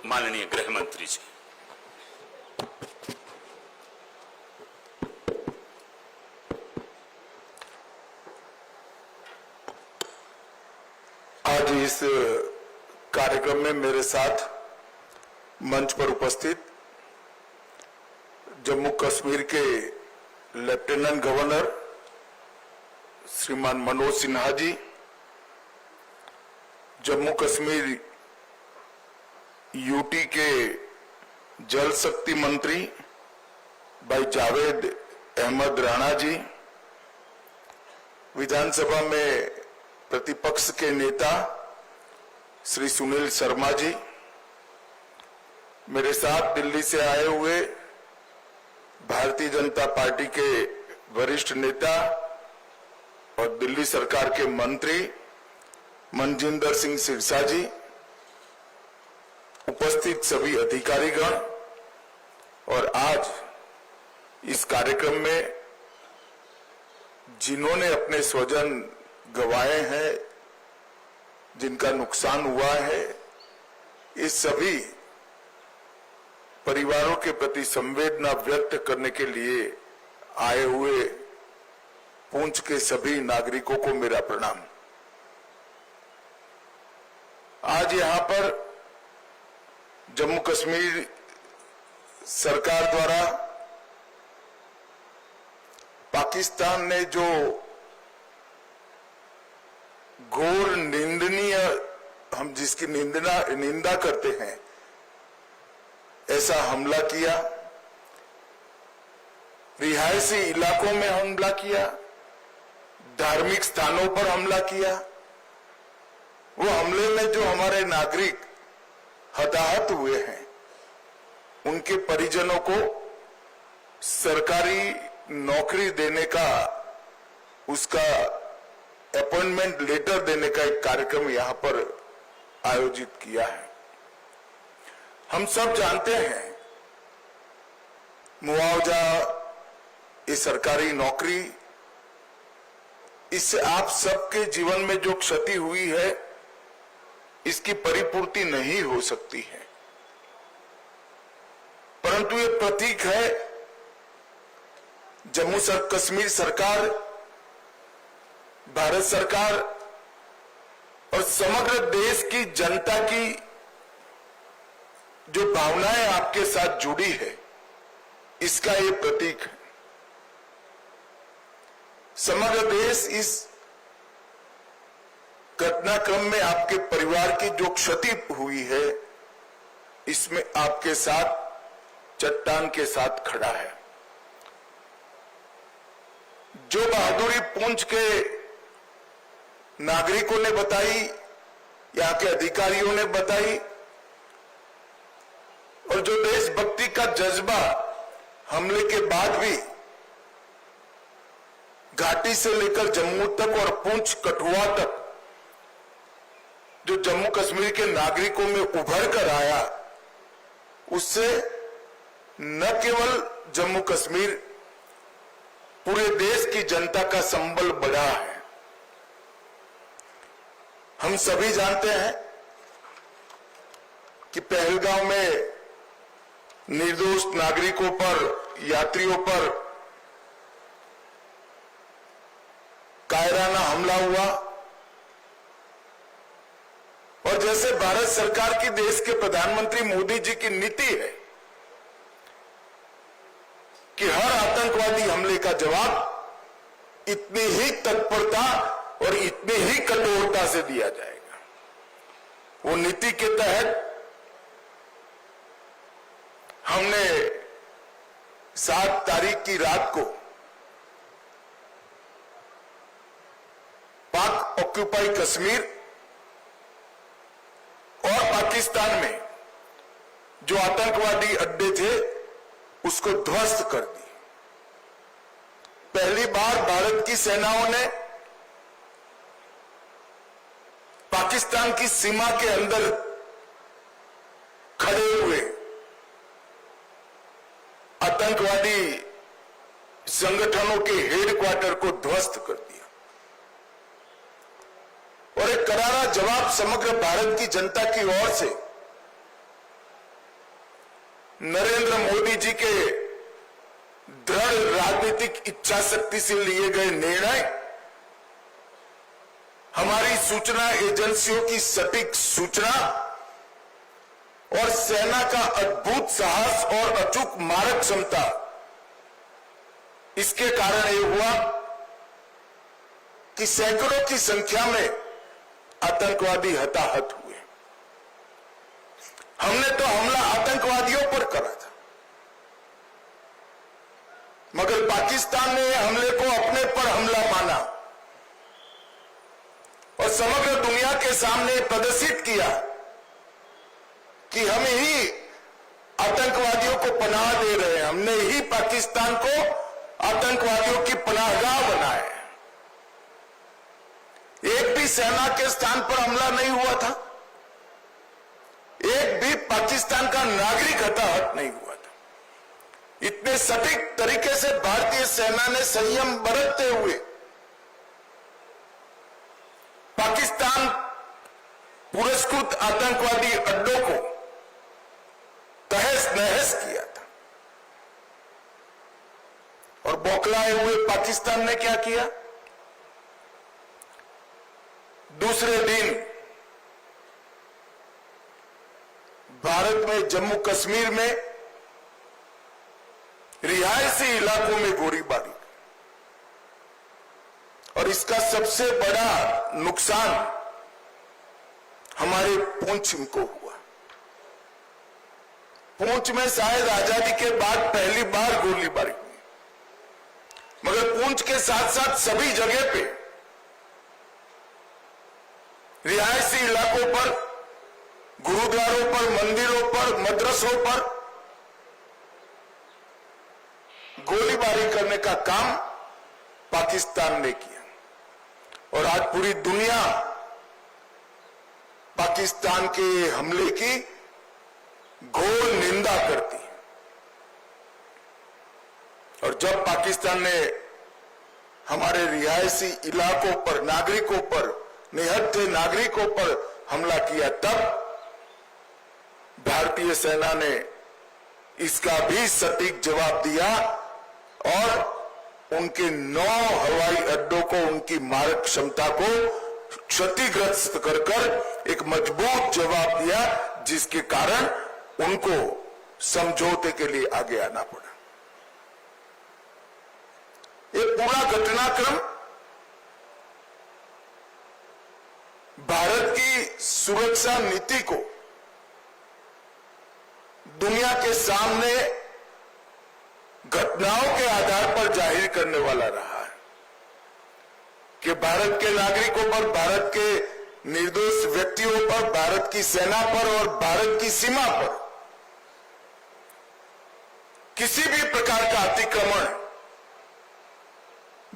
माननीय गृह मंत्री जी। आज इस कार्यक्रम में मेरे साथ मंच पर उपस्थित जम्मू कश्मीर के लेफ्टिनेंट गवर्नर श्रीमान मनोज सिन्हा जी, जम्मू कश्मीर यूटी के जल शक्ति मंत्री भाई जावेद अहमद राणा जी, विधानसभा में प्रतिपक्ष के नेता श्री सुनील शर्मा जी, मेरे साथ दिल्ली से आए हुए भारतीय जनता पार्टी के वरिष्ठ नेता और दिल्ली सरकार के मंत्री मनजिंदर सिंह सिरसा जी, उपस्थित सभी अधिकारीगण और आज इस कार्यक्रम में जिन्होंने अपने स्वजन गंवाए हैं, जिनका नुकसान हुआ है, इस सभी परिवारों के प्रति संवेदना व्यक्त करने के लिए आए हुए पुंछ के सभी नागरिकों को मेरा प्रणाम। आज यहां पर जम्मू कश्मीर सरकार द्वारा पाकिस्तान ने जो घोर निंदनीय, हम जिसकी निंदा करते हैं, ऐसा हमला किया, रिहायशी इलाकों में हमला किया, धार्मिक स्थानों पर हमला किया। वो हमले में जो हमारे नागरिक हताहत हुए हैं, उनके परिजनों को सरकारी नौकरी देने का, उसका अपॉइंटमेंट लेटर देने का एक कार्यक्रम यहां पर आयोजित किया है। हम सब जानते हैं मुआवजा, ये सरकारी नौकरी, इससे आप सबके जीवन में जो क्षति हुई है, इसकी परिपूर्ति नहीं हो सकती है, परंतु ये प्रतीक है जम्मू कश्मीर सरकार, भारत सरकार और समग्र देश की जनता की जो भावनाएं आपके साथ जुड़ी है, इसका ये प्रतीक है। समग्र देश इस घटनाक्रम में आपके परिवार की जो क्षति हुई है, इसमें आपके साथ चट्टान के साथ खड़ा है। जो बहादुरी पुंछ के नागरिकों ने बताई, यहां के अधिकारियों ने बताई, और जो देशभक्ति का जज्बा हमले के बाद भी घाटी से लेकर जम्मू तक और पुंछ कठुआ तक जो जम्मू कश्मीर के नागरिकों में उभर कर आया, उससे न केवल जम्मू कश्मीर, पूरे देश की जनता का संबल बढ़ा है। हम सभी जानते हैं कि पहलगांव में निर्दोष नागरिकों पर, यात्रियों पर कायराना हमला हुआ, और जैसे भारत सरकार की, देश के प्रधानमंत्री मोदी जी की नीति है कि हर आतंकवादी हमले का जवाब इतनी ही तत्परता और इतनी ही कठोरता से दिया जाएगा। वो नीति के तहत हमने 7 तारीख की रात को पाक ऑक्यूपाई कश्मीर और पाकिस्तान में जो आतंकवादी अड्डे थे, उसको ध्वस्त कर दी। पहली बार भारत की सेनाओं ने पाकिस्तान की सीमा के अंदर खड़े हुए आतंकवादी संगठनों के हेडक्वार्टर को ध्वस्त कर दिया, और एक करारा जवाब समग्र भारत की जनता की ओर से नरेंद्र मोदी जी के दृढ़ राजनीतिक इच्छा शक्ति से लिए गए निर्णय, हमारी सूचना एजेंसियों की सटीक सूचना और सेना का अद्भुत साहस और अचूक मारक क्षमता, इसके कारण यह हुआ कि सैकड़ों की संख्या में आतंकवादी हताहत हुए। हमने तो हमला आतंकवादियों पर करा था, मगर पाकिस्तान ने हमले को अपने पर हमला माना और समग्र दुनिया के सामने प्रदर्शित किया कि हम ही आतंकवादियों को पनाह दे रहे हैं, हमने ही पाकिस्तान को आतंकवादियों की पनाहगाह बनाया है। एक भी सेना के स्थान पर हमला नहीं हुआ था, एक भी पाकिस्तान का नागरिक हताहत नहीं हुआ था। इतने सटीक तरीके से भारतीय सेना ने संयम बरतते हुए पाकिस्तान पुरस्कृत आतंकवादी अड्डों को तहस नहस किया था। और बौखलाए हुए पाकिस्तान ने क्या किया? दूसरे दिन भारत में जम्मू कश्मीर में रिहायशी इलाकों में गोलीबारी, और इसका सबसे बड़ा नुकसान हमारे पुंछ को हुआ। पुंछ में शायद आजादी के बाद पहली बार गोलीबारी हुई, मगर पुंछ के साथ साथ सभी जगह पे रिहायशी इलाकों पर, गुरुद्वारों पर, मंदिरों पर, मदरसों पर गोलीबारी करने का काम पाकिस्तान ने किया। और आज पूरी दुनिया पाकिस्तान के हमले की घोर निंदा करती है। और जब पाकिस्तान ने हमारे रिहायशी इलाकों पर, नागरिकों पर, निहत्थे नागरिकों पर हमला किया, तब भारतीय सेना ने इसका भी सटीक जवाब दिया और उनके 9 हवाई अड्डों को, उनकी मारक क्षमता को क्षतिग्रस्त कर एक मजबूत जवाब दिया, जिसके कारण उनको समझौते के लिए आगे आना पड़ा। ये पूरा घटनाक्रम भारत की सुरक्षा नीति को दुनिया के सामने घटनाओं के आधार पर जाहिर करने वाला रहा है कि भारत के नागरिकों पर, भारत के निर्दोष व्यक्तियों पर, भारत की सेना पर और भारत की सीमा पर किसी भी प्रकार का अतिक्रमण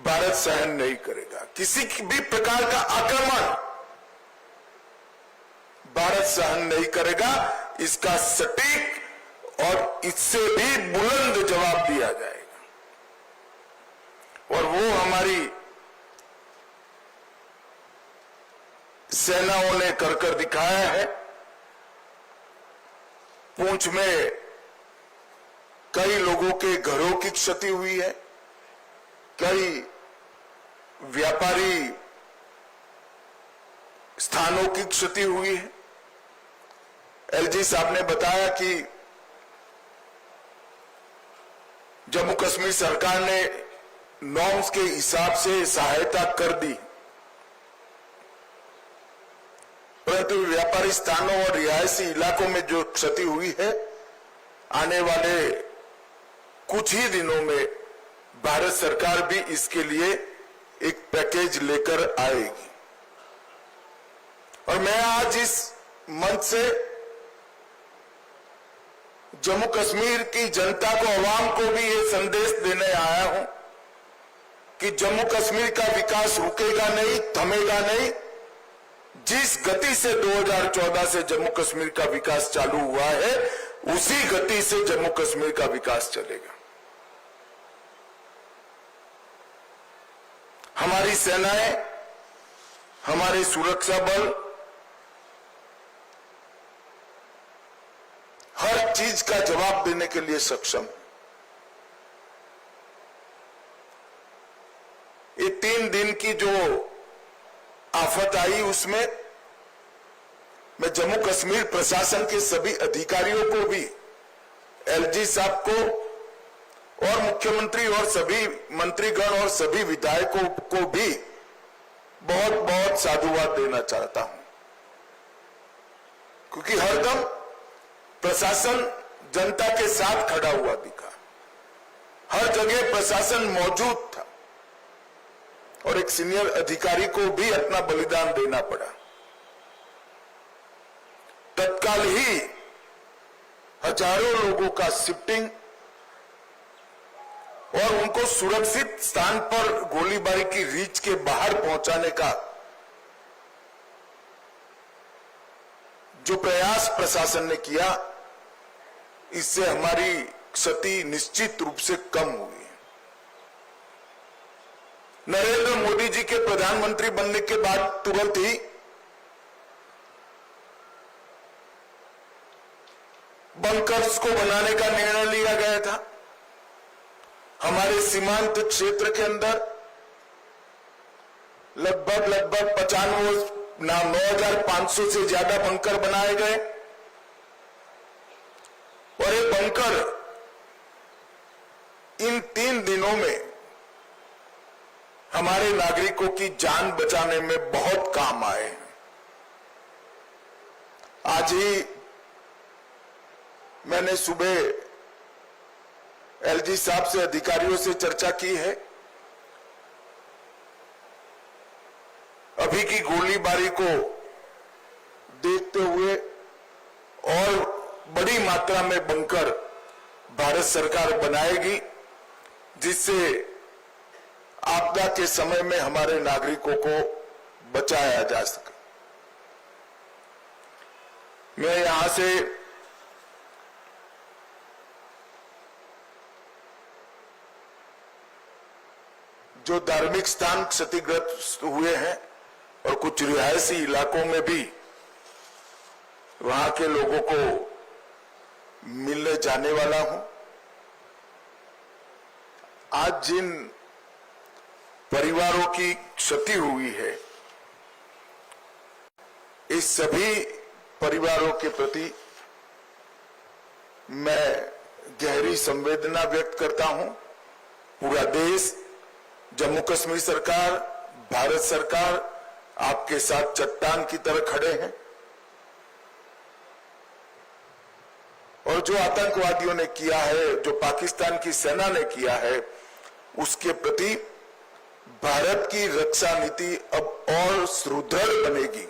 भारत सहन नहीं करेगा। किसी भी प्रकार का आक्रमण भारत सहन नहीं करेगा। इसका सटीक और इससे भी बुलंद जवाब दिया जाएगा। और वो हमारी सेनाओं ने कर दिखाया है। पुंछ में कई लोगों के घरों की क्षति हुई है, कई व्यापारी स्थानों की क्षति हुई है। एलजी साहब ने बताया कि जम्मू कश्मीर सरकार ने नॉर्म्स के हिसाब से सहायता कर दी, परंतु व्यापारी स्थानों और रिहायशी इलाकों में जो क्षति हुई है, आने वाले कुछ ही दिनों में भारत सरकार भी इसके लिए एक पैकेज लेकर आएगी। और मैं आज इस मंच से जम्मू कश्मीर की जनता को, आवाम को भी ये संदेश देने आया हूं कि जम्मू कश्मीर का विकास रुकेगा नहीं, थमेगा नहीं। जिस गति से 2014 से जम्मू कश्मीर का विकास चालू हुआ है, उसी गति से जम्मू कश्मीर का विकास चलेगा। हमारी सेनाएं, हमारे सुरक्षा बल हर चीज का जवाब देने के लिए सक्षम है। ये 3 दिन की जो आफत आई उसमें मैं जम्मू कश्मीर प्रशासन के सभी अधिकारियों को भी, एलजी साहब को और मुख्यमंत्री और सभी मंत्रीगण और सभी विधायकों को भी बहुत बहुत साधुवाद देना चाहता हूं, क्योंकि हरदम प्रशासन जनता के साथ खड़ा हुआ दिखा। हर जगह प्रशासन मौजूद था और एक सीनियर अधिकारी को भी अपना बलिदान देना पड़ा। तत्काल ही हजारों लोगों का शिफ्टिंग और उनको सुरक्षित स्थान पर गोलीबारी की रीच के बाहर पहुंचाने का जो प्रयास प्रशासन ने किया, इससे हमारी क्षति निश्चित रूप से कम हुई। नरेंद्र मोदी जी के प्रधानमंत्री बनने के बाद तुरंत ही बंकर्स को बनाने का निर्णय लिया गया था। हमारे सीमांत क्षेत्र के अंदर लगभग 9,500 से ज्यादा बंकर बनाए गए और ये बंकर इन 3 दिनों में हमारे नागरिकों की जान बचाने में बहुत काम आए। आज ही मैंने सुबह एलजी साहब से, अधिकारियों से चर्चा की है। अभी की गोलीबारी को देखते हुए और बड़ी मात्रा में बंकर भारत सरकार बनाएगी, जिससे आपदा के समय में हमारे नागरिकों को बचाया जा सके। मैं यहां से जो धार्मिक स्थान क्षतिग्रस्त हुए हैं और कुछ रिहायशी इलाकों में भी वहां के लोगों को मिलने जाने वाला हूं। आज जिन परिवारों की क्षति हुई है, इस सभी परिवारों के प्रति मैं गहरी संवेदना व्यक्त करता हूं। पूरा देश, जम्मू कश्मीर सरकार, भारत सरकार आपके साथ चट्टान की तरह खड़े हैं और जो आतंकवादियों ने किया है, जो पाकिस्तान की सेना ने किया है, उसके प्रति भारत की रक्षा नीति अब और सुदृढ़ बनेगी।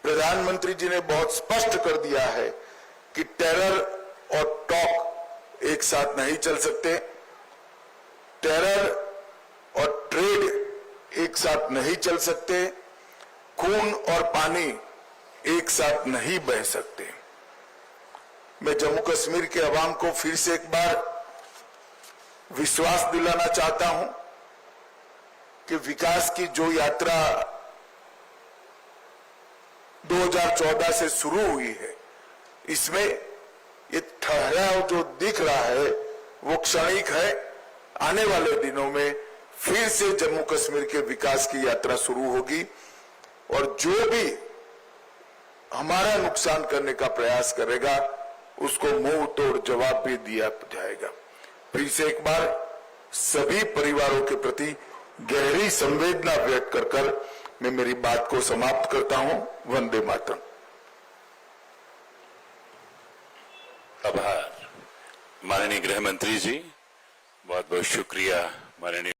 प्रधानमंत्री जी ने बहुत स्पष्ट कर दिया है कि टेरर और टॉक एक साथ नहीं चल सकते, टेरर और ट्रेड एक साथ नहीं चल सकते, खून और पानी एक साथ नहीं बह सकते। मैं जम्मू कश्मीर के अवाम को फिर से एक बार विश्वास दिलाना चाहता हूं कि विकास की जो यात्रा 2014 से शुरू हुई है, इसमें ये ठहराव जो दिख रहा है वो क्षणिक है। आने वाले दिनों में फिर से जम्मू कश्मीर के विकास की यात्रा शुरू होगी और जो भी हमारा नुकसान करने का प्रयास करेगा उसको मुंह तोड़ जवाब भी दिया जाएगा। फिर से एक बार सभी परिवारों के प्रति गहरी संवेदना व्यक्त कर मैं मेरी बात को समाप्त करता हूं। वंदे मातरम। आभार माननीय गृह मंत्री जी, बहुत बहुत शुक्रिया माननीय